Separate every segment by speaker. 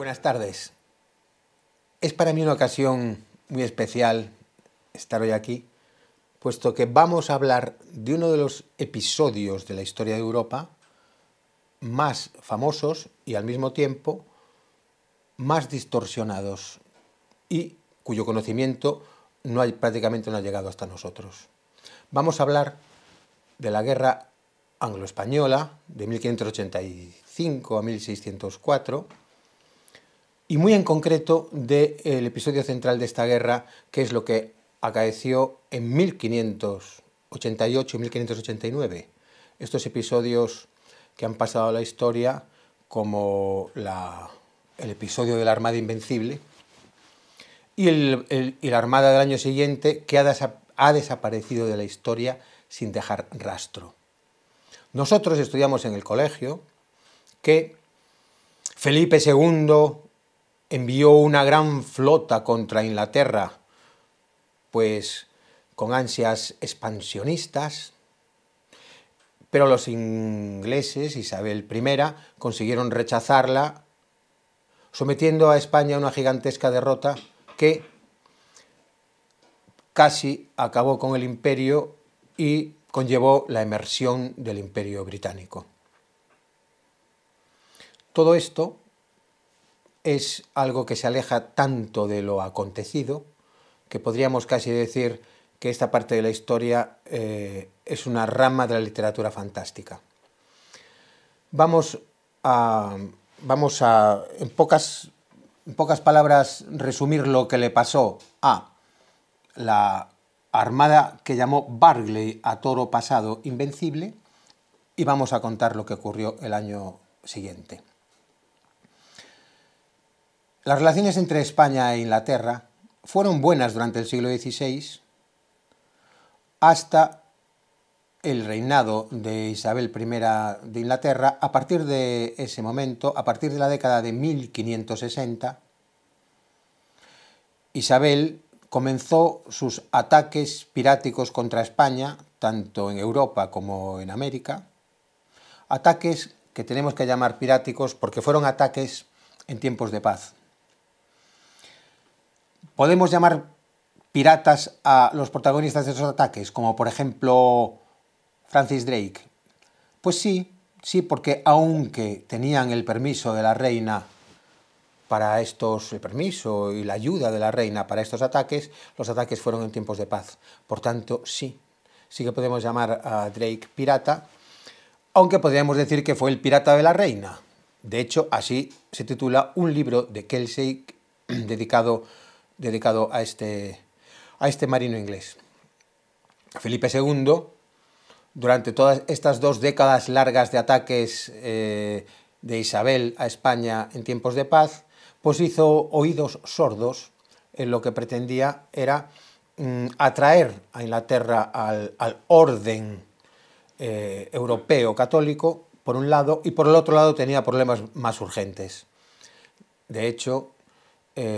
Speaker 1: Buenas tardes. Es para mí una ocasión muy especial estar hoy aquí, puesto que vamos a hablar de uno de los episodios de la historia de Europa más famosos y al mismo tiempo más distorsionados y cuyo conocimiento prácticamente no ha llegado hasta nosotros. Vamos a hablar de la Guerra Anglo-Española de 1585 a 1604 y muy en concreto del episodio central de esta guerra, que es lo que acaeció en 1588 y 1589. Estos episodios que han pasado a la historia como el episodio de la Armada Invencible y la Armada del año siguiente, que ha desaparecido de la historia sin dejar rastro. Nosotros estudiamos en el colegio que Felipe II envió una gran flota contra Inglaterra, pues con ansias expansionistas, pero los ingleses, Isabel I, consiguieron rechazarla, sometiendo a España a una gigantesca derrota que casi acabó con el imperio y conllevó la emersión del Imperio Británico. Todo esto es algo que se aleja tanto de lo acontecido que podríamos casi decir que esta parte de la historia es una rama de la literatura fantástica. Vamos a en pocas palabras, resumir lo que le pasó a la armada que llamó Burghley a toro pasado invencible, y vamos a contar lo que ocurrió el año siguiente. Las relaciones entre España e Inglaterra fueron buenas durante el siglo XVI hasta el reinado de Isabel I de Inglaterra. A partir de ese momento, a partir de la década de 1560, Isabel comenzó sus ataques piráticos contra España, tanto en Europa como en América, ataques que tenemos que llamar piráticos porque fueron ataques en tiempos de paz. ¿Podemos llamar piratas a los protagonistas de esos ataques, como por ejemplo Francis Drake? Pues sí, porque aunque tenían el permiso de la reina para el permiso y la ayuda de la reina para estos ataques, los ataques fueron en tiempos de paz. Por tanto, sí que podemos llamar a Drake pirata, aunque podríamos decir que fue el pirata de la reina. De hecho, así se titula un libro de Kelsey dedicado a este marino inglés. Felipe II, durante todas estas 2 décadas largas de ataques de Isabel a España en tiempos de paz, pues hizo oídos sordos en lo que pretendía era atraer a Inglaterra al orden europeo católico, por un lado, y por el otro lado tenía problemas más urgentes. De hecho,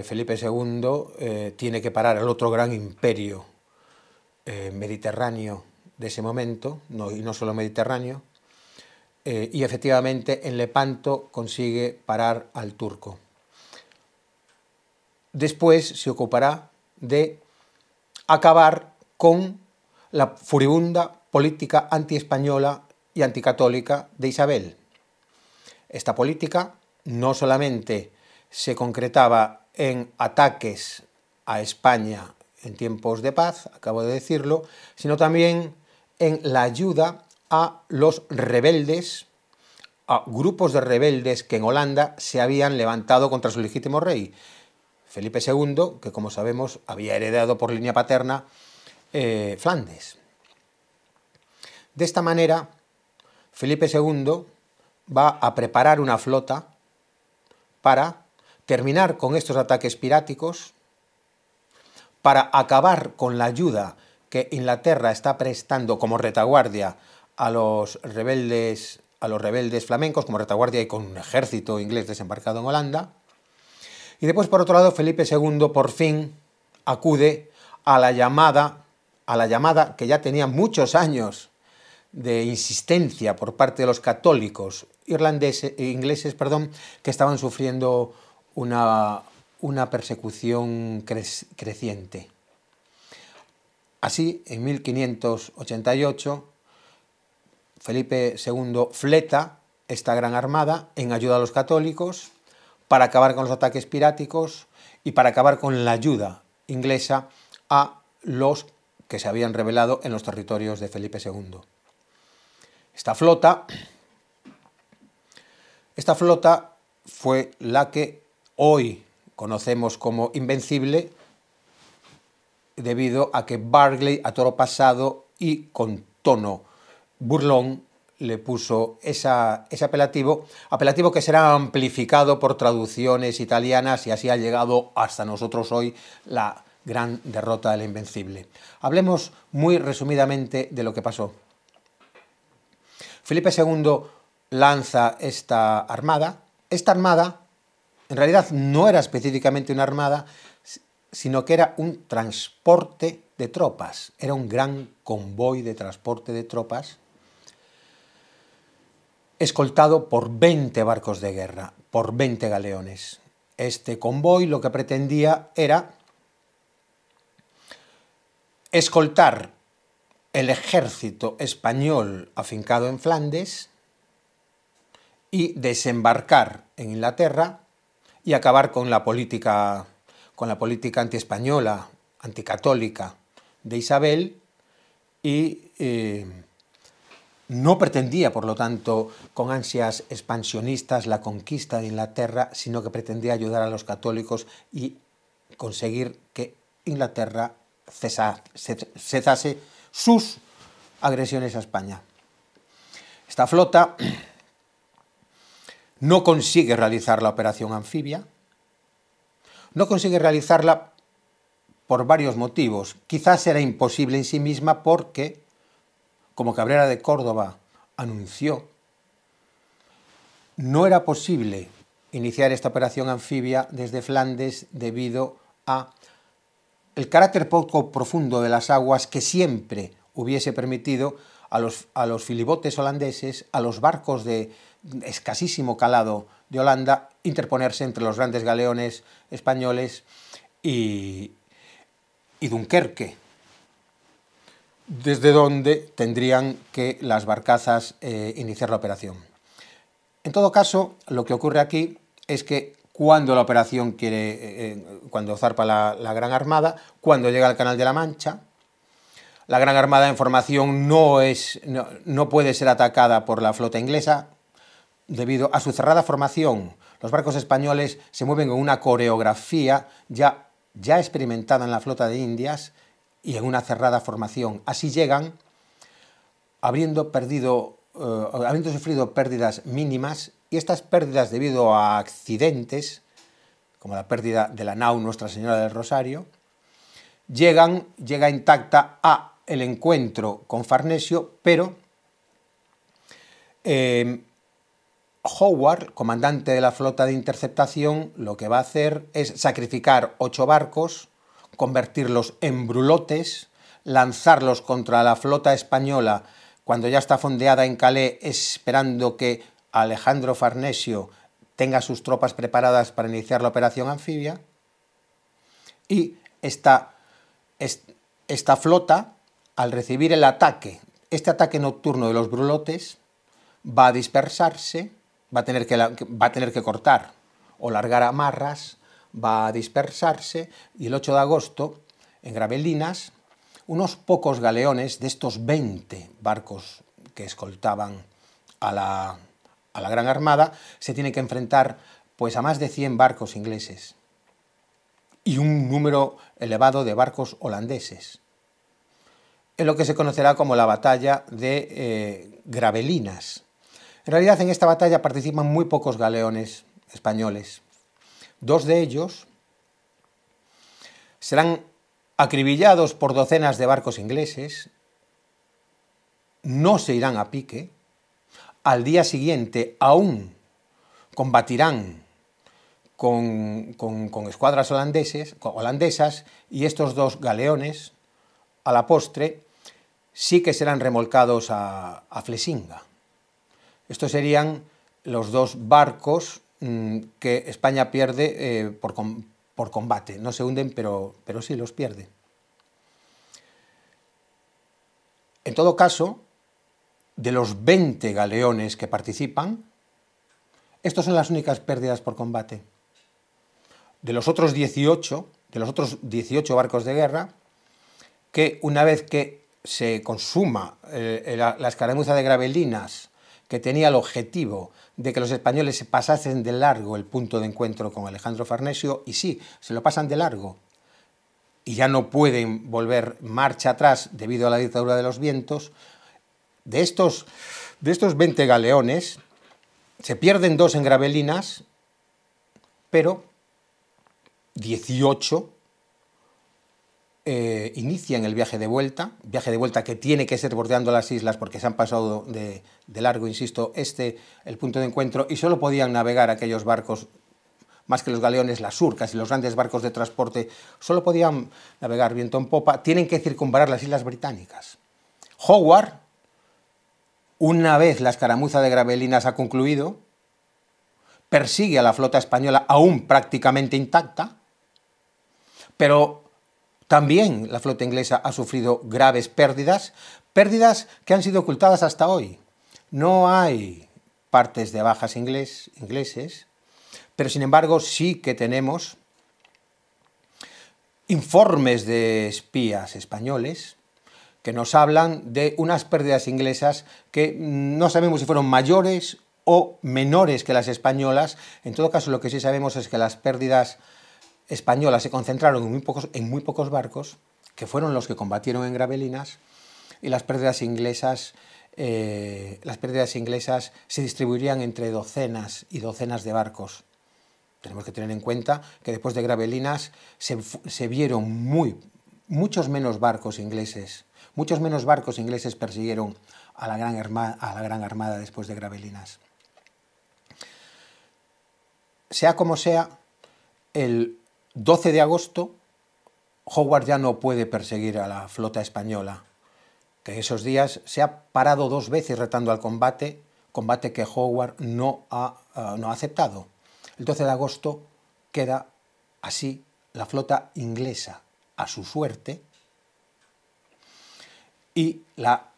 Speaker 1: Felipe II tiene que parar al otro gran imperio mediterráneo de ese momento, y no solo mediterráneo, y efectivamente en Lepanto consigue parar al turco. Después se ocupará de acabar con la furibunda política antiespañola y anticatólica de Isabel. Esta política no solamente se concretaba en ataques a España en tiempos de paz, acabo de decirlo, sino también en la ayuda a los rebeldes, a grupos de rebeldes que en Holanda se habían levantado contra su legítimo rey, Felipe II, que como sabemos había heredado por línea paterna Flandes. De esta manera, Felipe II va a preparar una flota para terminar con estos ataques piráticos, para acabar con la ayuda que Inglaterra está prestando como retaguardia a los rebeldes flamencos, como retaguardia y con un ejército inglés desembarcado en Holanda. Y después, por otro lado, Felipe II por fin acude a la llamada que ya tenía muchos años de insistencia por parte de los católicos ingleses, que estaban sufriendo una persecución creciente. Así, en 1588, Felipe II fleta esta gran armada en ayuda a los católicos para acabar con los ataques piráticos y para acabar con la ayuda inglesa a los que se habían rebelado en los territorios de Felipe II. Esta flota fue la que hoy conocemos como Invencible, debido a que Barclay, a toro pasado y con tono burlón, le puso ese apelativo que será amplificado por traducciones italianas y así ha llegado hasta nosotros hoy la gran derrota de la Invencible. Hablemos muy resumidamente de lo que pasó. Felipe II lanza esta armada. Esta armada en realidad no era específicamente una armada, sino que era un transporte de tropas, era un gran convoy de transporte de tropas escoltado por 20 barcos de guerra, por 20 galeones. Este convoy lo que pretendía era escoltar el ejército español afincado en Flandes y desembarcar en Inglaterra y acabar con la política antiespañola, anticatólica de Isabel y no pretendía, por lo tanto, con ansias expansionistas la conquista de Inglaterra, sino que pretendía ayudar a los católicos y conseguir que Inglaterra cesase sus agresiones a España. Esta flota no consigue realizar la operación anfibia, no consigue realizarla por varios motivos. Quizás era imposible en sí misma porque, como Cabrera de Córdoba anunció, no era posible iniciar esta operación anfibia desde Flandes debido a el carácter poco profundo de las aguas que siempre hubiese permitido a los filibotes holandeses, a los barcos de escasísimo calado de Holanda, interponerse entre los grandes galeones españoles y Dunkerque, desde donde tendrían que las barcazas iniciar la operación. En todo caso, lo que ocurre aquí es que cuando la operación cuando zarpa la Gran Armada, cuando llega al Canal de la Mancha, la Gran Armada en formación no puede ser atacada por la flota inglesa debido a su cerrada formación. Los barcos españoles se mueven con una coreografía ya experimentada en la flota de Indias y en una cerrada formación. Así llegan, habiendo sufrido pérdidas mínimas, y estas pérdidas debido a accidentes, como la pérdida de la nao Nuestra Señora del Rosario, llega intacta a el encuentro con Farnesio, pero Howard, comandante de la flota de interceptación, lo que va a hacer es sacrificar 8 barcos, convertirlos en brulotes, lanzarlos contra la flota española cuando ya está fondeada en Calais, esperando que Alejandro Farnesio tenga sus tropas preparadas para iniciar la operación anfibia. Y esta flota, al recibir este ataque nocturno de los brulotes, va a dispersarse, va a tener que cortar o largar amarras, va a dispersarse, y el 8 de agosto, en Gravelinas, unos pocos galeones de estos 20 barcos que escoltaban a la Gran Armada se tienen que enfrentar pues a más de 100 barcos ingleses y un número elevado de barcos holandeses, en lo que se conocerá como la batalla de Gravelinas. En realidad, en esta batalla participan muy pocos galeones españoles. 2 de ellos serán acribillados por docenas de barcos ingleses, no se irán a pique, al día siguiente aún combatirán con escuadras holandesas, y estos 2 galeones, a la postre, sí que serán remolcados a Flesinga. Estos serían los 2 barcos que España pierde por combate. No se hunden, pero sí los pierde. En todo caso, de los 20 galeones que participan, estos son las únicas pérdidas por combate. De los otros 18 barcos de guerra, que una vez que se consuma la escaramuza de Gravelinas, que tenía el objetivo de que los españoles se pasasen de largo el punto de encuentro con Alejandro Farnesio, y sí, se lo pasan de largo, y ya no pueden volver marcha atrás debido a la dictadura de los vientos. De estos 20 galeones, se pierden 2 en Gravelinas, pero 18 inician el viaje de vuelta que tiene que ser bordeando las islas porque se han pasado de largo, insisto, el punto de encuentro, y solo podían navegar aquellos barcos, más que los galeones, las surcas y los grandes barcos de transporte, solo podían navegar viento en popa, tienen que circunvalar las islas británicas. Howard, una vez la escaramuza de Gravelinas ha concluido, persigue a la flota española aún prácticamente intacta, pero también la flota inglesa ha sufrido graves pérdidas que han sido ocultadas hasta hoy. No hay partes de bajas ingleses, pero sin embargo sí que tenemos informes de espías españoles que nos hablan de unas pérdidas inglesas que no sabemos si fueron mayores o menores que las españolas. En todo caso, lo que sí sabemos es que las pérdidas españolas se concentraron en muy pocos barcos, que fueron los que combatieron en Gravelinas, y las pérdidas inglesas se distribuirían entre docenas y docenas de barcos. Tenemos que tener en cuenta que después de Gravelinas se vieron muchos menos barcos ingleses. Muchos menos barcos ingleses persiguieron a la Gran Armada después de Gravelinas. Sea como sea, el 12 de agosto Howard ya no puede perseguir a la flota española, que esos días se ha parado 2 veces retando al combate que Howard no ha aceptado. El 12 de agosto queda así la flota inglesa a su suerte y la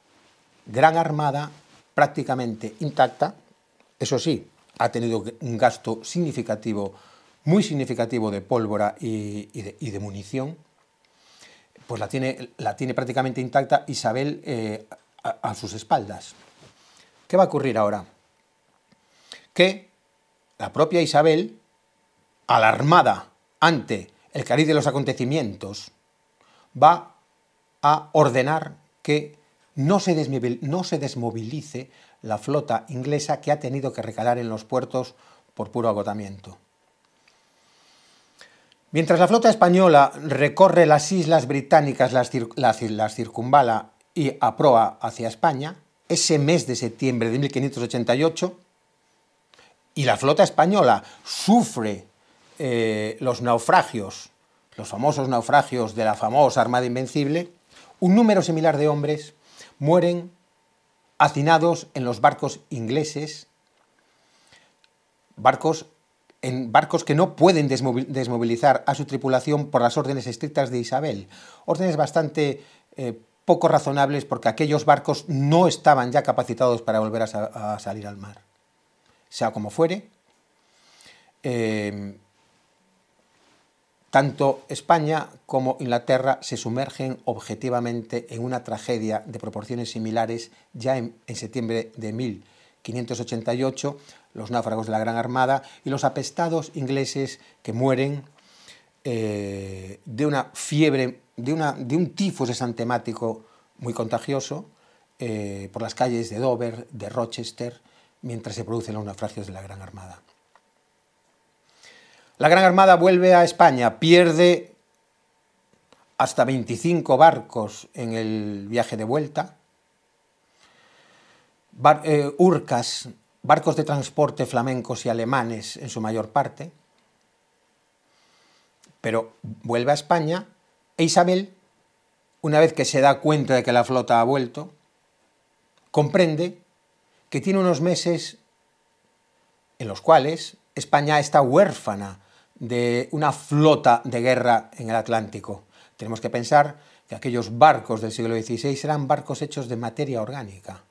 Speaker 1: Gran Armada prácticamente intacta. Eso sí, ha tenido un gasto significativo, muy significativo de pólvora y de munición, pues la tiene prácticamente intacta Isabel a sus espaldas. ¿Qué va a ocurrir ahora? Que la propia Isabel, alarmada ante el cariz de los acontecimientos, va a ordenar que no se desmovilice la flota inglesa, que ha tenido que recalar en los puertos por puro agotamiento. Mientras la flota española recorre las islas británicas, las circunvala y aproa hacia España, ese mes de septiembre de 1588, y la flota española sufre los naufragios, los famosos naufragios de la famosa Armada Invencible, un número similar de hombres mueren hacinados en los barcos ingleses, barcos que no pueden desmovilizar a su tripulación por las órdenes estrictas de Isabel. Órdenes bastante poco razonables, porque aquellos barcos no estaban ya capacitados para volver a salir al mar. Sea como fuere, tanto España como Inglaterra se sumergen objetivamente en una tragedia de proporciones similares ya en septiembre de 1588, los náufragos de la Gran Armada y los apestados ingleses que mueren de una fiebre, de un tifus exantemático muy contagioso por las calles de Dover, de Rochester, mientras se producen los naufragios de la Gran Armada. La Gran Armada vuelve a España, pierde hasta 25 barcos en el viaje de vuelta, urcas, barcos de transporte flamencos y alemanes en su mayor parte, pero vuelve a España, e Isabel, una vez que se da cuenta de que la flota ha vuelto, comprende que tiene unos meses en los cuales España está huérfana de una flota de guerra en el Atlántico. Tenemos que pensar que aquellos barcos del siglo XVI eran barcos hechos de materia orgánica.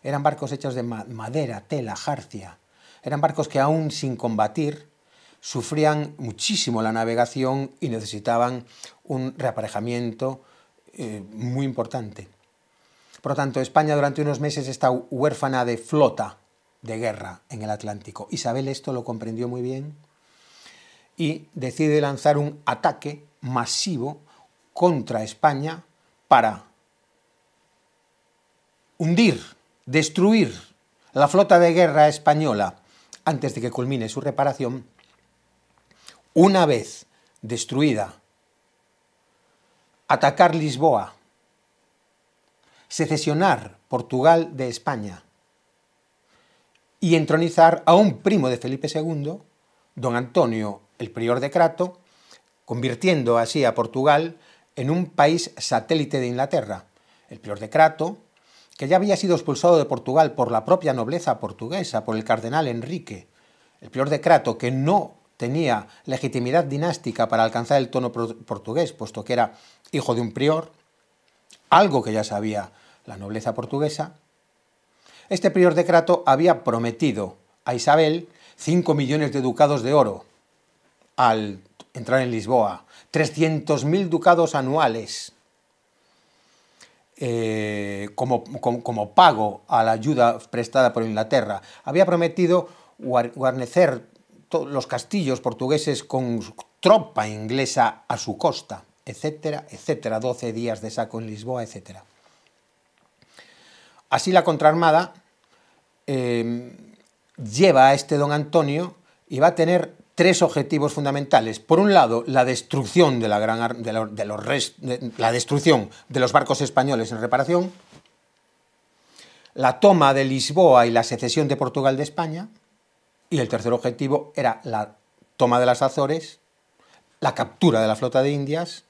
Speaker 1: Eran barcos hechos de madera, tela, jarcia. Eran barcos que aún sin combatir sufrían muchísimo la navegación y necesitaban un reaparejamiento muy importante. Por lo tanto, España durante unos meses está huérfana de flota de guerra en el Atlántico. Isabel esto lo comprendió muy bien y decide lanzar un ataque masivo contra España para hundir, destruir la flota de guerra española antes de que culmine su reparación. Una vez destruida, atacar Lisboa, secesionar Portugal de España y entronizar a un primo de Felipe II, don Antonio, el prior de Crato, convirtiendo así a Portugal en un país satélite de Inglaterra. El prior de Crato, que ya había sido expulsado de Portugal por la propia nobleza portuguesa, por el cardenal Enrique. El prior de Crato, que no tenía legitimidad dinástica para alcanzar el trono portugués, puesto que era hijo de un prior, algo que ya sabía la nobleza portuguesa. Este prior de Crato había prometido a Isabel 5 millones de ducados de oro al entrar en Lisboa, 300.000 ducados anuales como pago a la ayuda prestada por Inglaterra. Había prometido guarnecer los castillos portugueses con tropa inglesa a su costa, etcétera, etcétera, 12 días de saco en Lisboa, etcétera. Así la contraarmada lleva a este don Antonio y va a tener tres objetivos fundamentales. Por un lado, la destrucción de la destrucción de los barcos españoles en reparación, la toma de Lisboa y la secesión de Portugal de España, y el tercer objetivo era la toma de las Azores, la captura de la flota de Indias,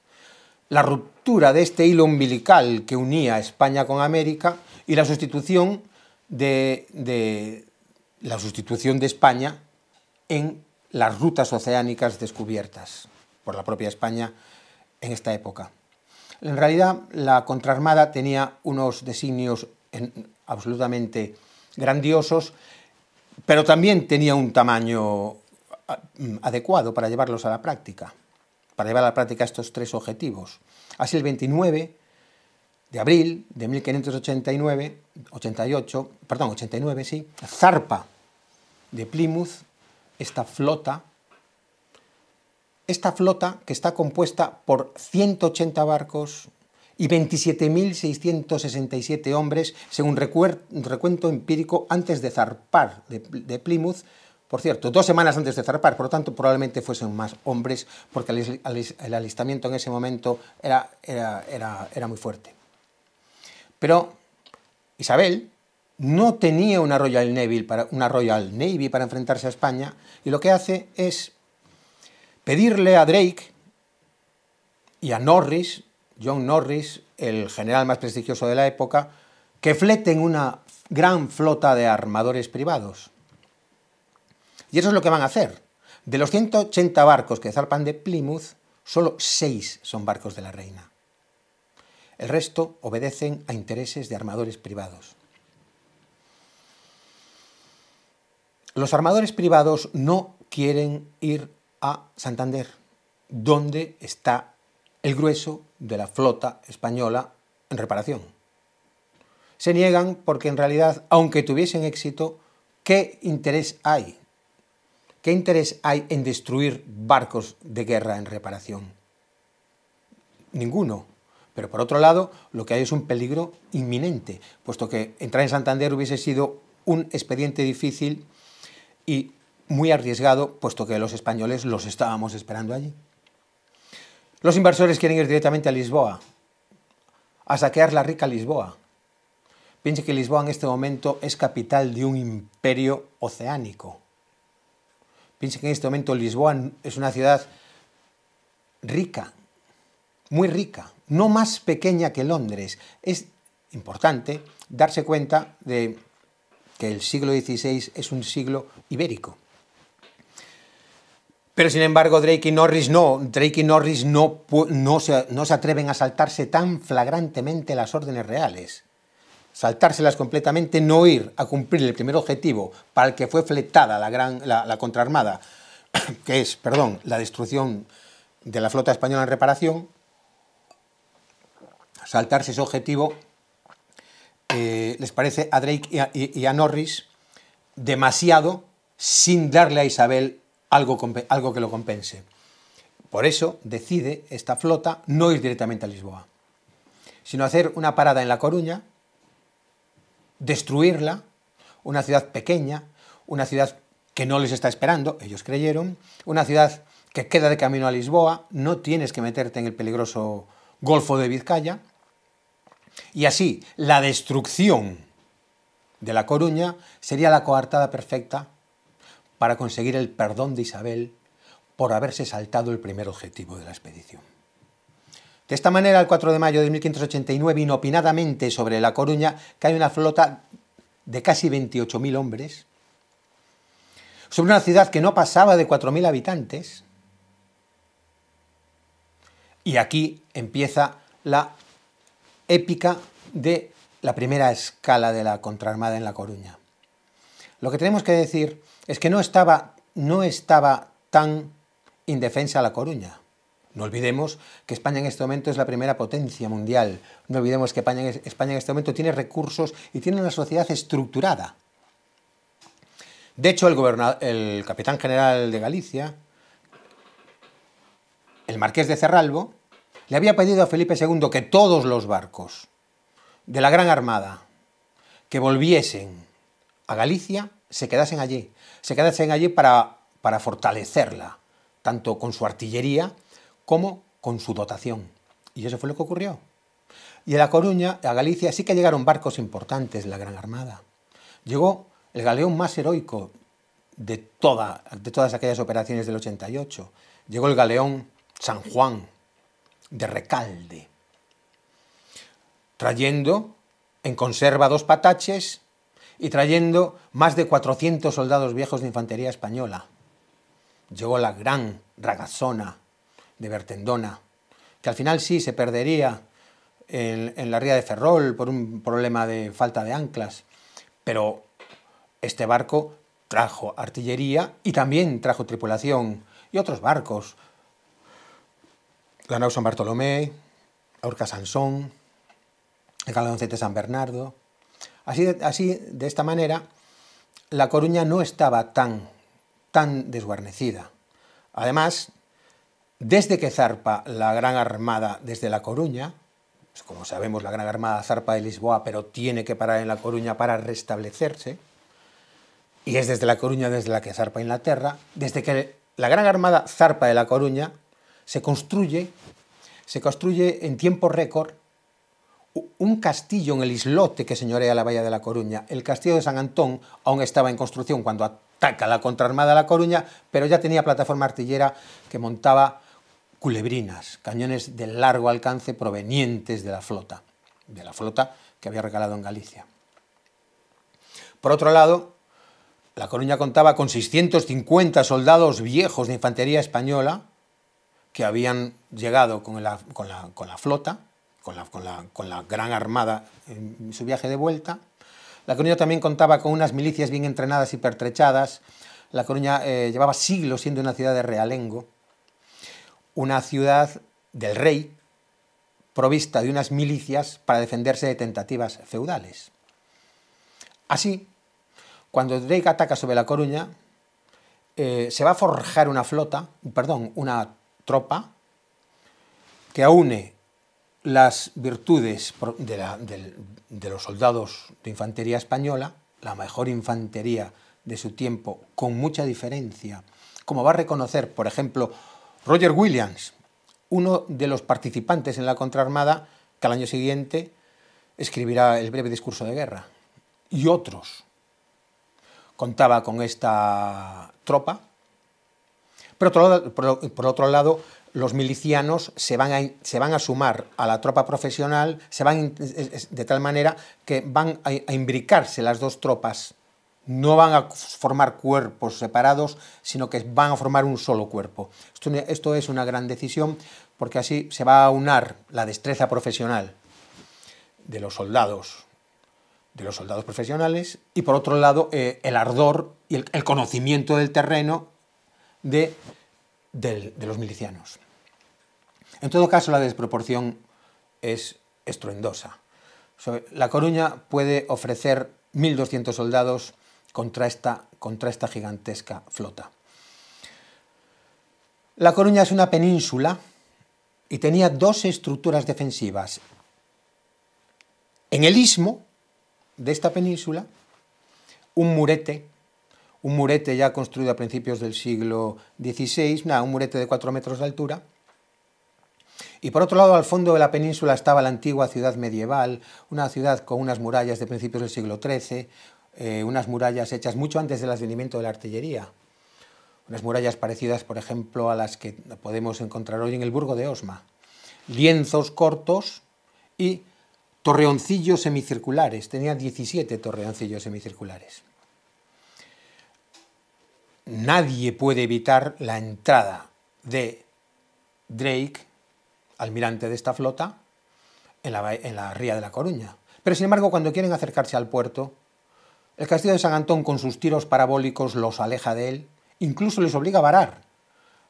Speaker 1: la ruptura de este hilo umbilical que unía España con América y la sustitución de España en las rutas oceánicas descubiertas por la propia España en esta época. En realidad, la contraarmada tenía unos designios absolutamente grandiosos, pero también tenía un tamaño adecuado para llevarlos a la práctica, para llevar a la práctica estos tres objetivos. Así, el 29 de abril de 1589, zarpa de Plymouth esta flota que está compuesta por 180 barcos y 27.667 hombres, según recuento empírico, antes de zarpar de Plymouth. Por cierto, 2 semanas antes de zarpar, por lo tanto, probablemente fuesen más hombres, porque el alistamiento en ese momento era muy fuerte. Pero Isabel no tenía una Royal Navy para enfrentarse a España, y lo que hace es pedirle a Drake y a Norris, John Norris, el general más prestigioso de la época, que fleten una gran flota de armadores privados. Y eso es lo que van a hacer. De los 180 barcos que zarpan de Plymouth, solo 6 son barcos de la reina. El resto obedecen a intereses de armadores privados. Los armadores privados no quieren ir a Santander, donde está el grueso de la flota española en reparación. Se niegan porque en realidad, aunque tuviesen éxito, ¿qué interés hay? ¿Qué interés hay en destruir barcos de guerra en reparación? Ninguno. Pero por otro lado, lo que hay es un peligro inminente, puesto que entrar en Santander hubiese sido un expediente difícil y muy arriesgado, puesto que los españoles los estábamos esperando allí. Los inversores quieren ir directamente a Lisboa, a saquear la rica Lisboa. Piense que Lisboa en este momento es capital de un imperio oceánico. Piense que en este momento Lisboa es una ciudad rica, muy rica, no más pequeña que Londres. Es importante darse cuenta de que el siglo XVI es un siglo ibérico. Pero sin embargo Drake y Norris no se atreven a saltarse tan flagrantemente las órdenes reales. Saltárselas completamente, no ir a cumplir el primer objetivo para el que fue fletada la contraarmada, que es, la destrucción de la flota española en reparación. Saltarse ese objetivo les parece a Drake y a Norris demasiado, sin darle a Isabel algo que lo compense. Por eso decide esta flota no ir directamente a Lisboa, sino hacer una parada en La Coruña, destruirla, una ciudad pequeña, una ciudad que no les está esperando, ellos creyeron, una ciudad que queda de camino a Lisboa, no tienes que meterte en el peligroso Golfo de Vizcaya, y así la destrucción de La Coruña sería la coartada perfecta para conseguir el perdón de Isabel por haberse saltado el primer objetivo de la expedición. De esta manera, el 4 de mayo de 1589, inopinadamente sobre La Coruña cae una flota de casi 28.000 hombres, sobre una ciudad que no pasaba de 4.000 habitantes, y aquí empieza la épica de la primera escala de la contraarmada en La Coruña. Lo que tenemos que decir es que no estaba tan indefensa La Coruña. No olvidemos que España en este momento es la primera potencia mundial. No olvidemos que España en este momento tiene recursos y tiene una sociedad estructurada. De hecho, el capitán general de Galicia, el marqués de Cerralbo, le había pedido a Felipe II que todos los barcos de la Gran Armada que volviesen a Galicia se quedasen allí para fortalecerla, tanto con su artillería como con su dotación. Y eso fue lo que ocurrió. Y en La Coruña, a Galicia, sí que llegaron barcos importantes de la Gran Armada. Llegó el galeón más heroico de todas aquellas operaciones del 88. Llegó el galeón San Juan de Recalde, trayendo en conserva 2 pataches y trayendo más de 400 soldados viejos de infantería española. Llegó la gran Ragazzona de Bertendona, que al final sí se perdería en la ría de Ferrol por un problema de falta de anclas, pero este barco trajo artillería y también trajo tripulación y otros barcos. La nau San Bartolomé, la Urca Sansón, el galeoncete San Bernardo. Así, de esta manera, La Coruña no estaba tan desguarnecida. Además, desde que zarpa la Gran Armada desde La Coruña, pues como sabemos, la Gran Armada zarpa de Lisboa, pero tiene que parar en La Coruña para restablecerse, y es desde La Coruña desde la que zarpa Inglaterra. Desde que la Gran Armada zarpa de La Coruña, se construye en tiempo récord un castillo en el islote que señorea la bahía de La Coruña. El castillo de San Antón aún estaba en construcción cuando ataca la contraarmada de La Coruña, pero ya tenía plataforma artillera que montaba culebrinas, cañones de largo alcance provenientes de la flota que había recalado en Galicia. Por otro lado, La Coruña contaba con 650 soldados viejos de infantería española que habían llegado con la flota, con la Gran Armada en su viaje de vuelta. La Coruña también contaba con unas milicias bien entrenadas y pertrechadas. La Coruña llevaba siglos siendo una ciudad de realengo, una ciudad del rey, provista de unas milicias para defenderse de tentativas feudales. Así, cuando Drake ataca sobre La Coruña, se va a forjar una tropa que aúne las virtudes de los soldados de infantería española, la mejor infantería de su tiempo, con mucha diferencia, como va a reconocer, por ejemplo, Roger Williams, uno de los participantes en la contraarmada, que al año siguiente escribirá el breve discurso de guerra, y otros. Contaba con esta tropa, pero por otro lado, los milicianos se van a sumar a la tropa profesional, de tal manera que van a imbricarse las dos tropas No van a formar cuerpos separados, sino que van a formar un solo cuerpo. Esto es una gran decisión, porque así se va a aunar la destreza profesional de los soldados profesionales, y por otro lado el ardor y el conocimiento del terreno de los milicianos. En todo caso, la desproporción es estruendosa. La Coruña puede ofrecer 1.200 soldados contra esta gigantesca flota. La Coruña es una península y tenía dos estructuras defensivas. En el istmo de esta península, un murete ya construido a principios del siglo XVI, un murete de 4 metros de altura. Y por otro lado, al fondo de la península estaba la antigua ciudad medieval, una ciudad con unas murallas de principios del siglo XIII, unas murallas hechas mucho antes del advenimiento de la artillería. Unas murallas parecidas, por ejemplo, a las que podemos encontrar hoy en el Burgo de Osma. Lienzos cortos y torreoncillos semicirculares. Tenía 17 torreoncillos semicirculares. Nadie puede evitar la entrada de Drake, almirante de esta flota, en la ría de La Coruña. Pero sin embargo, cuando quieren acercarse al puerto, el castillo de San Antón con sus tiros parabólicos los aleja de él, incluso les obliga a varar.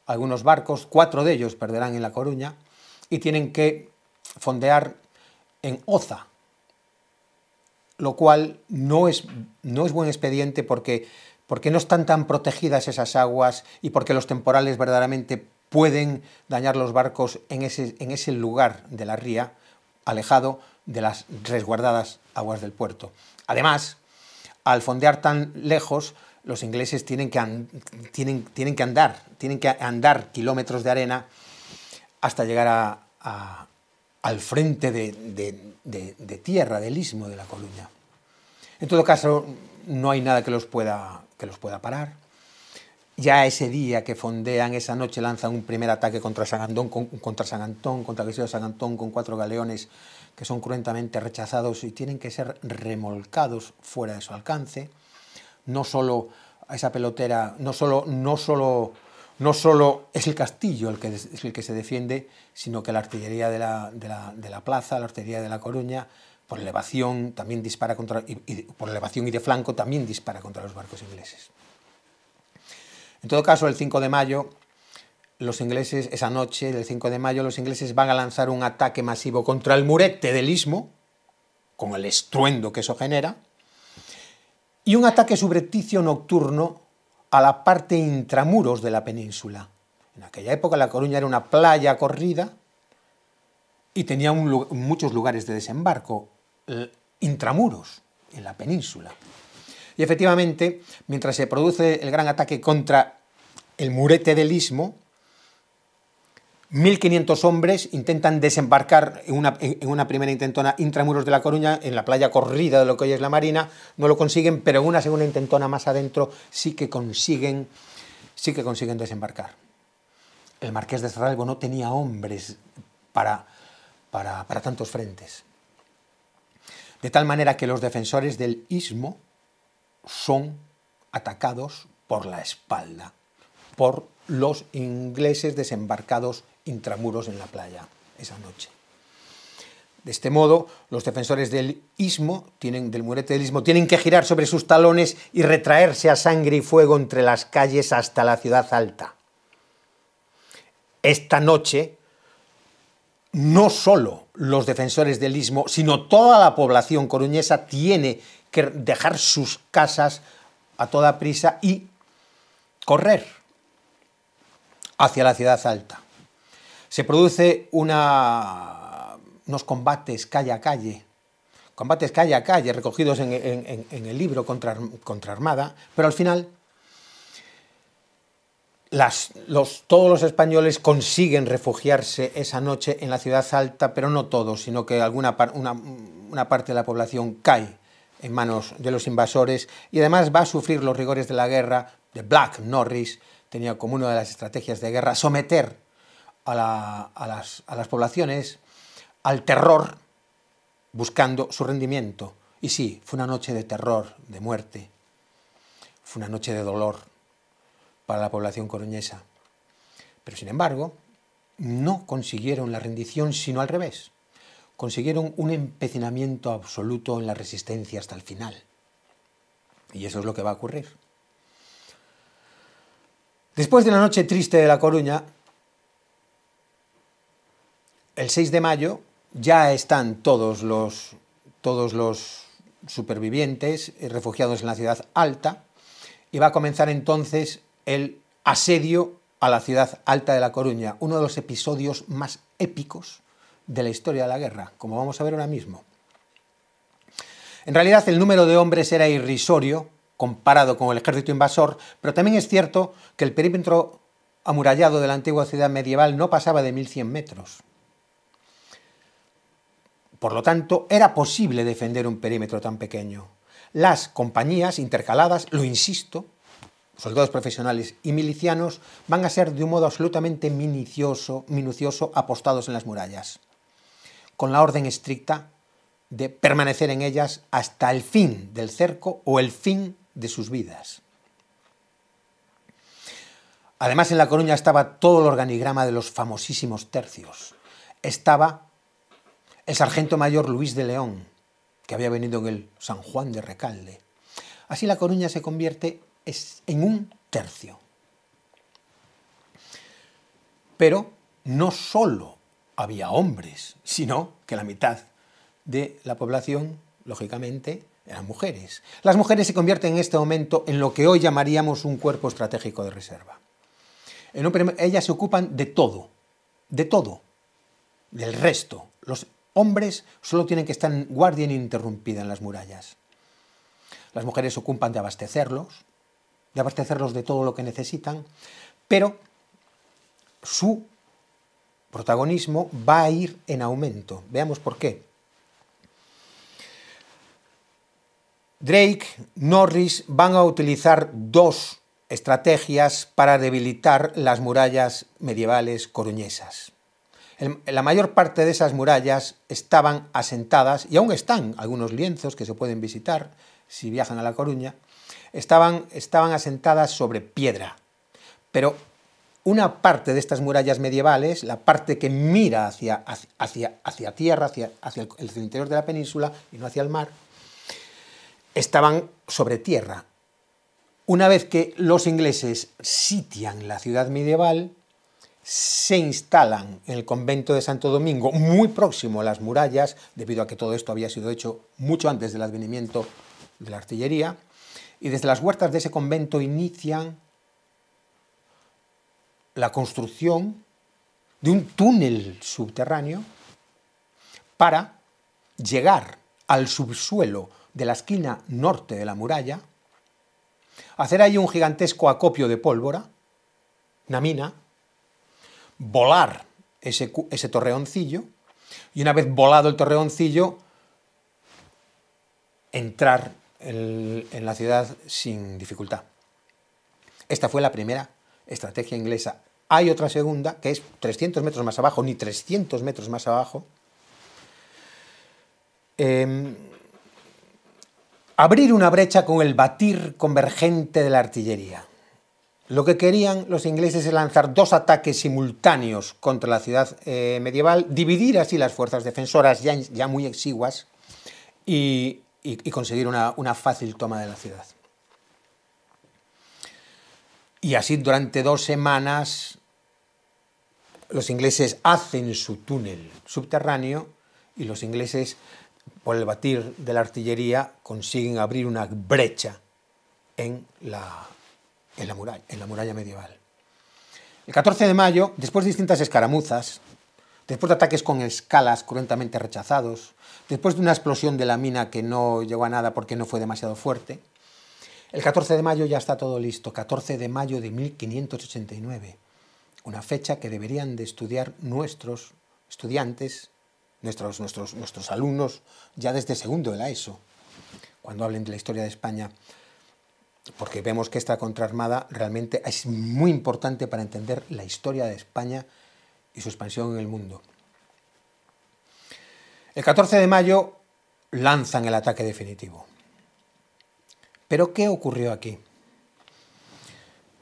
Speaker 1: Algunos barcos, 4 de ellos perderán en La Coruña, y tienen que fondear en Oza, lo cual no es buen expediente porque no están tan protegidas esas aguas y porque los temporales verdaderamente pueden dañar los barcos en ese lugar de la ría, alejado de las resguardadas aguas del puerto. Además, al fondear tan lejos, los ingleses tienen que andar kilómetros de arena hasta llegar al frente de tierra del istmo de La Coruña. En todo caso, no hay nada que los pueda parar. Ya ese día que fondean, esa noche lanzan un primer ataque contra San Antón, contra el castillo de San Antón, con 4 galeones que son cruentamente rechazados y tienen que ser remolcados fuera de su alcance. No solo a esa pelotera, no solo es el castillo el que se defiende, sino que la artillería de la plaza, la artillería de La Coruña, por elevación también dispara por elevación y de flanco también dispara contra los barcos ingleses. En todo caso, el 5 de mayo, esa noche del 5 de mayo, los ingleses van a lanzar un ataque masivo contra el murete del istmo, con el estruendo que eso genera, y un ataque subrepticio nocturno a la parte intramuros de la península. En aquella época La Coruña era una playa corrida y tenía muchos lugares de desembarco intramuros en la península. Y efectivamente, mientras se produce el gran ataque contra el murete del istmo, 1.500 hombres intentan desembarcar en una primera intentona intramuros de La Coruña, en la playa corrida de lo que hoy es la Marina. No lo consiguen, pero en una segunda intentona más adentro sí que consiguen desembarcar. El marqués de Cerralbo no tenía hombres para tantos frentes. De tal manera que los defensores del istmo son atacados por la espalda, por los ingleses desembarcados intramuros en la playa esa noche. De este modo, los defensores del istmo, del murete del istmo, tienen que girar sobre sus talones y retraerse a sangre y fuego entre las calles hasta la ciudad alta. Esta noche, no solo los defensores del istmo, sino toda la población coruñesa tiene que dejar sus casas a toda prisa y correr hacia la ciudad alta. Se produce unos combates calle a calle recogidos en el libro Contra Armada, pero al final todos los españoles consiguen refugiarse esa noche en la ciudad alta, pero no todos, sino que una parte de la población cae en manos de los invasores y además va a sufrir los rigores de la guerra. De Black Norris tenía como una de las estrategias de guerra someter a las poblaciones al terror, buscando su rendimiento. Y sí, fue una noche de terror, de muerte. Fue una noche de dolor para la población coruñesa. Pero, sin embargo, no consiguieron la rendición, sino al revés. Consiguieron un empecinamiento absoluto en la resistencia hasta el final. Y eso es lo que va a ocurrir. Después de la noche triste de La Coruña, el 6 de mayo ya están todos los supervivientes refugiados en la ciudad alta y va a comenzar entonces el asedio a la ciudad alta de La Coruña, uno de los episodios más épicos de la historia de la guerra, como vamos a ver ahora mismo. En realidad el número de hombres era irrisorio comparado con el ejército invasor, pero también es cierto que el perímetro amurallado de la antigua ciudad medieval no pasaba de 1100 metros. Por lo tanto, era posible defender un perímetro tan pequeño. Las compañías intercaladas, lo insisto, soldados profesionales y milicianos, van a ser de un modo absolutamente minucioso apostados en las murallas, con la orden estricta de permanecer en ellas hasta el fin del cerco o el fin de sus vidas. Además, en La Coruña estaba todo el organigrama de los famosísimos tercios. Estaba el sargento mayor Luis de León, que había venido en el San Juan de Recalde. Así La Coruña se convierte en un tercio. Pero no solo había hombres, sino que la mitad de la población, lógicamente, eran mujeres. Las mujeres se convierten en este momento en lo que hoy llamaríamos un cuerpo estratégico de reserva. Ellas se ocupan de todo, del resto. Los hombres solo tienen que estar en guardia ininterrumpida en las murallas. Las mujeres se ocupan de abastecerlos de todo lo que necesitan, pero su protagonismo va a ir en aumento. Veamos por qué. Drake, Norris van a utilizar dos estrategias para debilitar las murallas medievales coruñesas. La mayor parte de esas murallas estaban asentadas, y aún están algunos lienzos que se pueden visitar si viajan a La Coruña, estaban asentadas sobre piedra. Pero una parte de estas murallas medievales, la parte que mira hacia tierra, hacia el interior de la península y no hacia el mar, estaban sobre tierra. Una vez que los ingleses sitian la ciudad medieval, se instalan en el convento de Santo Domingo, muy próximo a las murallas, debido a que todo esto había sido hecho mucho antes del advenimiento de la artillería, y desde las huertas de ese convento inician la construcción de un túnel subterráneo para llegar al subsuelo de la esquina norte de la muralla, hacer ahí un gigantesco acopio de pólvora, una mina, volar ese torreoncillo, y una vez volado el torreoncillo, entrar en la ciudad sin dificultad. Esta fue la primera estrategia inglesa. Hay otra segunda, que es 300 metros más abajo, ni 300 metros más abajo. Abrir una brecha con el batir convergente de la artillería. Lo que querían los ingleses es lanzar dos ataques simultáneos contra la ciudad medieval, dividir así las fuerzas defensoras ya muy exiguas y conseguir una fácil toma de la ciudad. Y así durante 2 semanas los ingleses hacen su túnel subterráneo y los ingleses, por el batir de la artillería, consiguen abrir una brecha en la muralla medieval. El 14 de mayo, después de distintas escaramuzas, después de ataques con escalas cruentamente rechazados, después de una explosión de la mina que no llegó a nada porque no fue demasiado fuerte, el 14 de mayo ya está todo listo, 14 de mayo de 1589, una fecha que deberían de estudiar nuestros estudiantes, nuestros alumnos, ya desde segundo de la ESO, cuando hablen de la historia de España, porque vemos que esta contraarmada realmente es muy importante para entender la historia de España y su expansión en el mundo. El 14 de mayo lanzan el ataque definitivo. ¿Pero qué ocurrió aquí?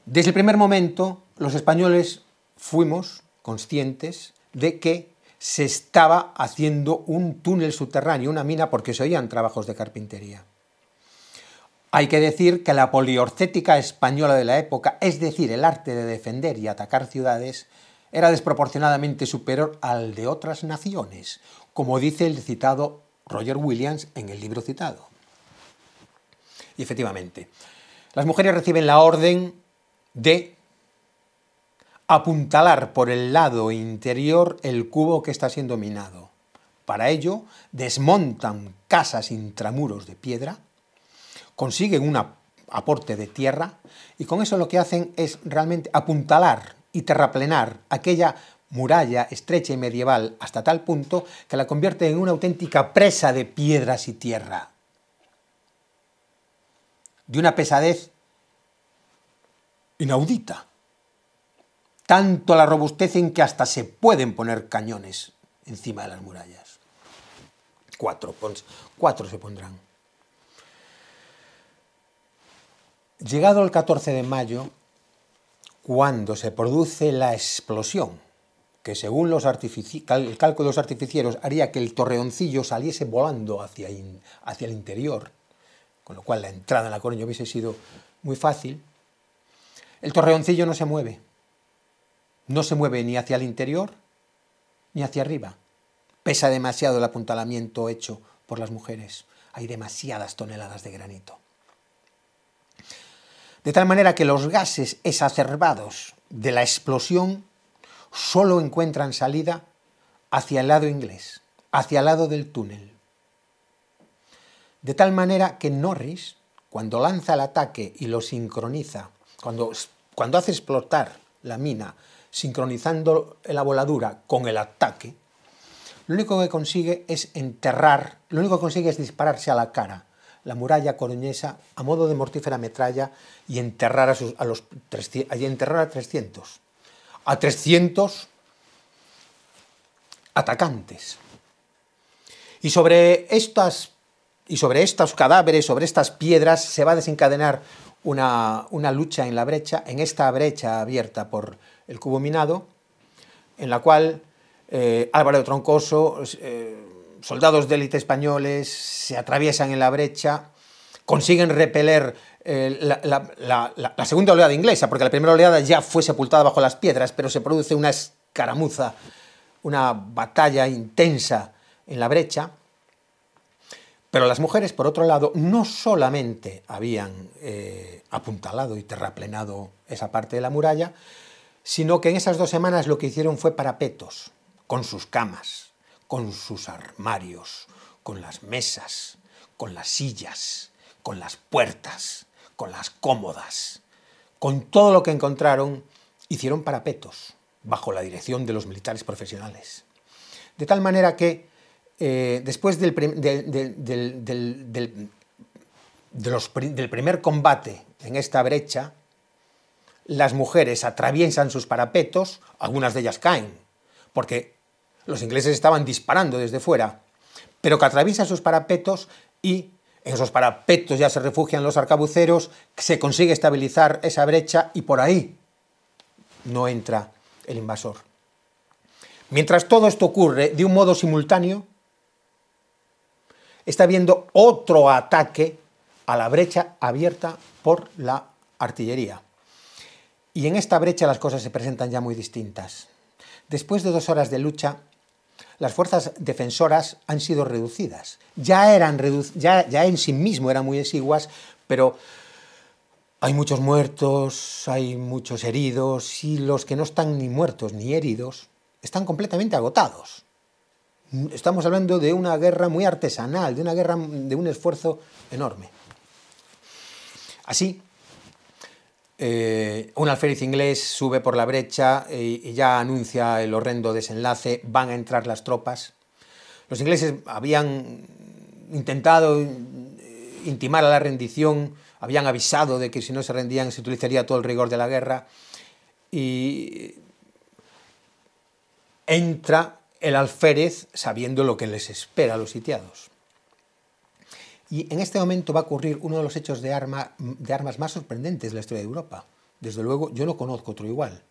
Speaker 1: Desde el primer momento, los españoles fuimos conscientes de que se estaba haciendo un túnel subterráneo, una mina, porque se oían trabajos de carpintería. Hay que decir que la poliorcética española de la época, es decir, el arte de defender y atacar ciudades, era desproporcionadamente superior al de otras naciones, como dice el citado Roger Williams en el libro citado. Y efectivamente, las mujeres reciben la orden de apuntalar por el lado interior el cubo que está siendo minado. Para ello, desmontan casas intramuros de piedra, consiguen un aporte de tierra y con eso lo que hacen es realmente apuntalar y terraplenar aquella muralla estrecha y medieval hasta tal punto que la convierte en una auténtica presa de piedras y tierra. De una pesadez inaudita. Tanto la robustecen que hasta se pueden poner cañones encima de las murallas. 4 se pondrán. Llegado el 14 de mayo, cuando se produce la explosión, que según el cálculo de los artificieros haría que el torreoncillo saliese volando hacia el interior, con lo cual la entrada en La Coruña hubiese sido muy fácil, el torreoncillo no se mueve. No se mueve ni hacia el interior ni hacia arriba. Pesa demasiado el apuntalamiento hecho por las mujeres. Hay demasiadas toneladas de granito. De tal manera que los gases exacerbados de la explosión solo encuentran salida hacia el lado inglés, hacia el lado del túnel. De tal manera que Norris, cuando lanza el ataque y lo sincroniza, cuando hace explotar la mina, sincronizando la voladura con el ataque, lo único que consigue es dispararse a la cara la muralla coruñesa a modo de mortífera metralla y enterrar a 300. A 300 atacantes. Y sobre estos cadáveres, sobre estas piedras, se va a desencadenar una lucha en la brecha, en esta brecha abierta por el cubo minado, en la cual Álvaro de Troncoso, soldados de élite españoles se atraviesan en la brecha, consiguen repeler la segunda oleada inglesa, porque la primera oleada ya fue sepultada bajo las piedras, pero se produce una escaramuza, una batalla intensa en la brecha. Pero las mujeres, por otro lado, no solamente habían apuntalado y terraplenado esa parte de la muralla, sino que en esas 2 semanas lo que hicieron fue parapetos, con sus camas, con sus armarios, con las mesas, con las sillas, con las puertas, con las cómodas, con todo lo que encontraron, hicieron parapetos, bajo la dirección de los militares profesionales. De tal manera que después del primer combate en esta brecha, las mujeres atraviesan sus parapetos, algunas de ellas caen, porque los ingleses estaban disparando desde fuera, pero que atraviesan sus parapetos y en esos parapetos ya se refugian los arcabuceros, se consigue estabilizar esa brecha y por ahí no entra el invasor. Mientras todo esto ocurre de un modo simultáneo, está habiendo otro ataque a la brecha abierta por la artillería. Y en esta brecha las cosas se presentan ya muy distintas. Después de 2 horas de lucha, las fuerzas defensoras han sido reducidas. Ya en sí mismo eran muy exiguas, pero hay muchos muertos, hay muchos heridos, y los que no están ni muertos ni heridos están completamente agotados. Estamos hablando de una guerra muy artesanal, de una guerra de un esfuerzo enorme. Así, un alférez inglés sube por la brecha y ya anuncia el horrendo desenlace, van a entrar las tropas. Los ingleses habían intentado intimar a la rendición, habían avisado de que si no se rendían se utilizaría todo el rigor de la guerra, y entra el alférez sabiendo lo que les espera a los sitiados. Y en este momento va a ocurrir uno de los hechos de armas más sorprendentes de la historia de Europa. Desde luego, yo no conozco otro igual.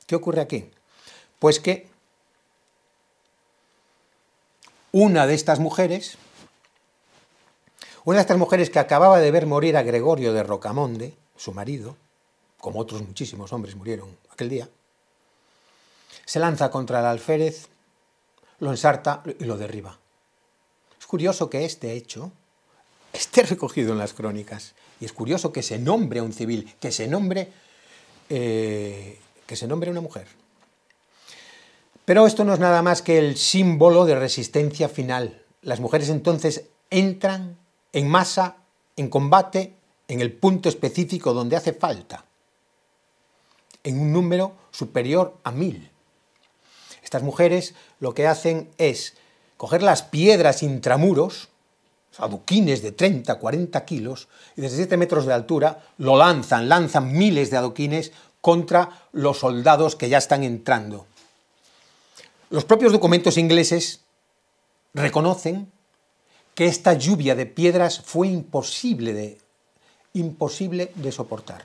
Speaker 1: ¿Qué ocurre aquí? Pues que una de estas mujeres que acababa de ver morir a Gregorio de Rocamonde, su marido, como otros muchísimos hombres murieron aquel día, se lanza contra el alférez, lo ensarta y lo derriba. Es curioso que este hecho esté recogido en las crónicas, y es curioso que se nombre a un civil, que se nombre a una mujer. Pero esto no es nada más que el símbolo de resistencia final. Las mujeres entonces entran en masa, en combate, en el punto específico donde hace falta, en un número superior a 1000. Estas mujeres lo que hacen es coger las piedras intramuros, adoquines de 30, 40 kilos, y desde 7 metros de altura lo lanzan miles de adoquines contra los soldados que ya están entrando. Los propios documentos ingleses reconocen que esta lluvia de piedras fue imposible de soportar.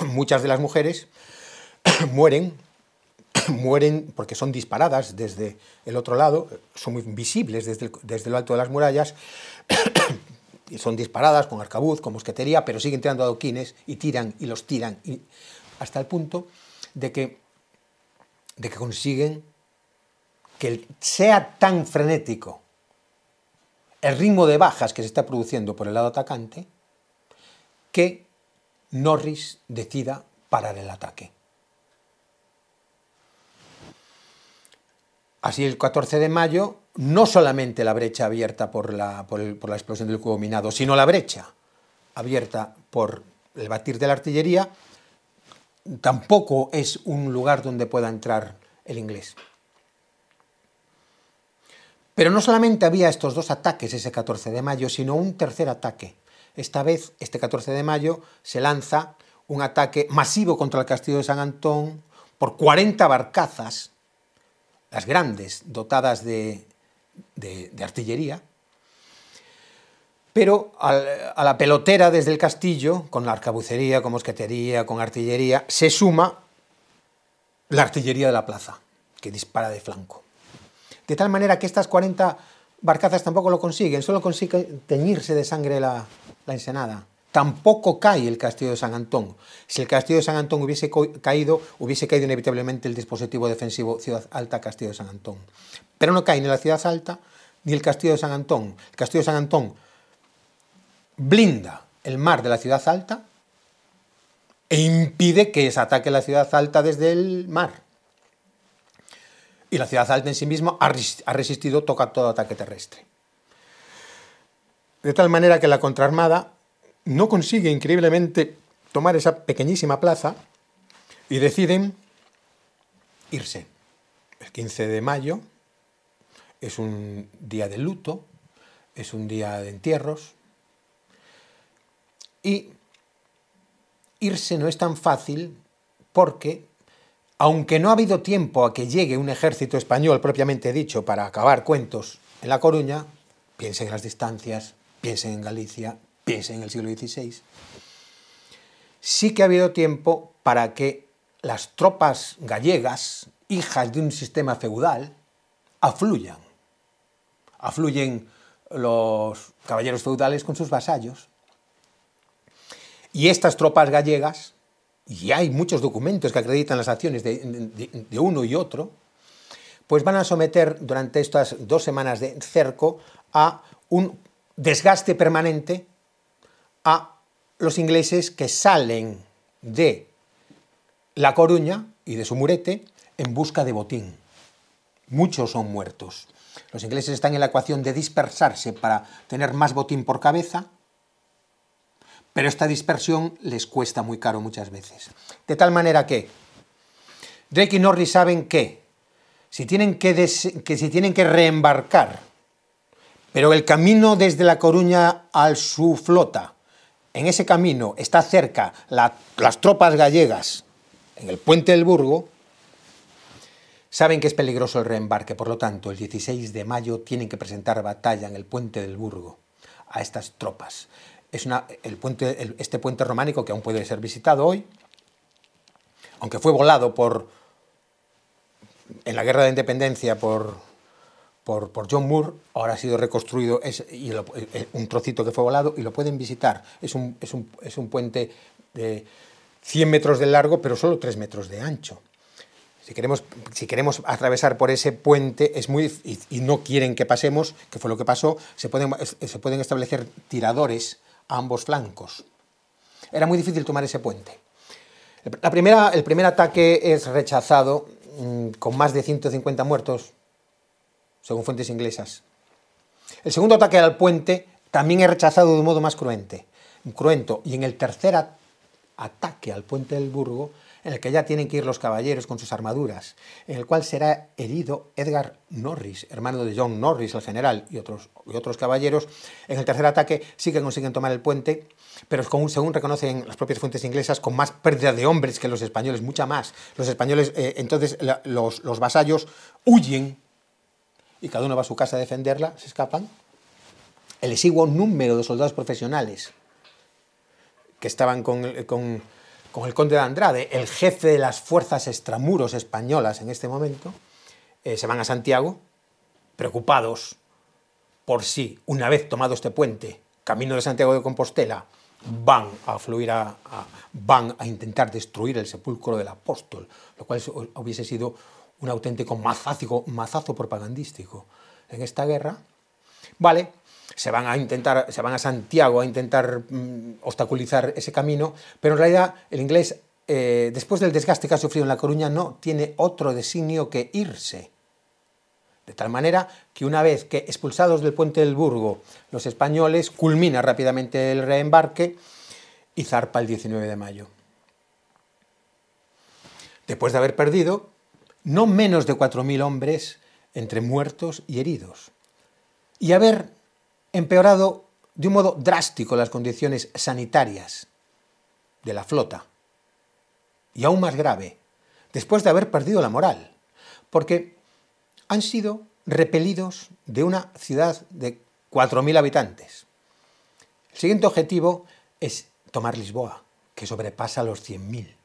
Speaker 1: Muchas de las mujeres mueren porque son disparadas desde el otro lado, son muy visibles desde lo alto de las murallas, y son disparadas con arcabuz, con mosquetería, pero siguen tirando adoquines y tiran y los tiran, hasta el punto de que consiguen que sea tan frenético el ritmo de bajas que se está produciendo por el lado atacante que Norris decida parar el ataque. Así, el 14 de mayo, no solamente la brecha abierta por la explosión del cubo minado, sino la brecha abierta por el batir de la artillería, tampoco es un lugar donde pueda entrar el inglés. Pero no solamente había estos dos ataques ese 14 de mayo, sino un tercer ataque. Esta vez, este 14 de mayo, se lanza un ataque masivo contra el castillo de San Antón por 40 barcazas, las grandes, dotadas de artillería, pero a la pelotera desde el castillo, con la arcabucería, con mosquetería, con artillería, se suma la artillería de la plaza, que dispara de flanco. De tal manera que estas 40 barcazas tampoco lo consiguen, solo consiguen teñirse de sangre la ensenada. Tampoco cae el castillo de San Antón. Si el castillo de San Antón hubiese caído inevitablemente el dispositivo defensivo Ciudad Alta-Castillo de San Antón. Pero no cae ni la Ciudad Alta ni el castillo de San Antón. El castillo de San Antón blinda el mar de la Ciudad Alta e impide que se ataque la Ciudad Alta desde el mar. Y la Ciudad Alta en sí misma ha resistido todo ataque terrestre. De tal manera que la contraarmada no consigue increíblemente tomar esa pequeñísima plaza y deciden irse. El 15 de mayo es un día de luto, es un día de entierros, y irse no es tan fácil porque, aunque no ha habido tiempo a que llegue un ejército español propiamente dicho para acabar cuentos en La Coruña, piensen en las distancias, piensen en Galicia, piensen en el siglo XVI, sí que ha habido tiempo para que las tropas gallegas, hijas de un sistema feudal, afluyan. Afluyen los caballeros feudales con sus vasallos. Y estas tropas gallegas, y hay muchos documentos que acreditan las acciones de uno y otro, pues van a someter durante estas 2 semanas de cerco a un desgaste permanente a los ingleses que salen de La Coruña y de Sumurete en busca de botín. Muchos son muertos. Los ingleses están en la ecuación de dispersarse para tener más botín por cabeza, pero esta dispersión les cuesta muy caro muchas veces. De tal manera que Drake y Norris saben que si tienen que reembarcar, pero el camino desde La Coruña a su flota, en ese camino está cerca las tropas gallegas en el puente del Burgo, saben que es peligroso el reembarque. Por lo tanto, el 16 de mayo tienen que presentar batalla en el puente del Burgo a estas tropas. este puente románico, que aún puede ser visitado hoy, aunque fue volado en la Guerra de Independencia por John Moore, ahora ha sido reconstruido, un trocito que fue volado, y lo pueden visitar. Es un puente de 100 metros de largo, pero solo 3 metros de ancho. Si queremos atravesar por ese puente y no quieren que pasemos, que fue lo que pasó, se pueden establecer tiradores a ambos flancos. Era muy difícil tomar ese puente. El primer ataque es rechazado con más de 150 muertos, según fuentes inglesas. El segundo ataque al puente también es rechazado de un modo más cruento. Y en el tercer ataque al puente del Burgo, en el que ya tienen que ir los caballeros con sus armaduras, en el cual será herido Edgar Norris, hermano de John Norris, el general, y otros caballeros. En el tercer ataque sí que consiguen tomar el puente, pero según reconocen las propias fuentes inglesas, con más pérdida de hombres que los españoles, mucha más. Los españoles, entonces los vasallos huyen, y cada uno va a su casa a defenderla, se escapan. El exiguo número de soldados profesionales que estaban con el conde de Andrade, el jefe de las fuerzas extramuros españolas en este momento, se van a Santiago, preocupados por si, una vez tomado este puente, camino de Santiago de Compostela, van a intentar destruir el sepulcro del apóstol, lo cual hubiese sido un auténtico mazazo propagandístico en esta guerra. Vale, se van a Santiago a intentar obstaculizar ese camino, pero en realidad el inglés, después del desgaste que ha sufrido en La Coruña, no tiene otro designio que irse. De tal manera que una vez que expulsados del puente del Burgo los españoles, culmina rápidamente el reembarque y zarpa el 19 de mayo. Después de haber perdido no menos de 4.000 hombres entre muertos y heridos, y haber empeorado de un modo drástico las condiciones sanitarias de la flota, y aún más grave, después de haber perdido la moral, porque han sido repelidos de una ciudad de 4.000 habitantes. El siguiente objetivo es tomar Lisboa, que sobrepasa los 100.000.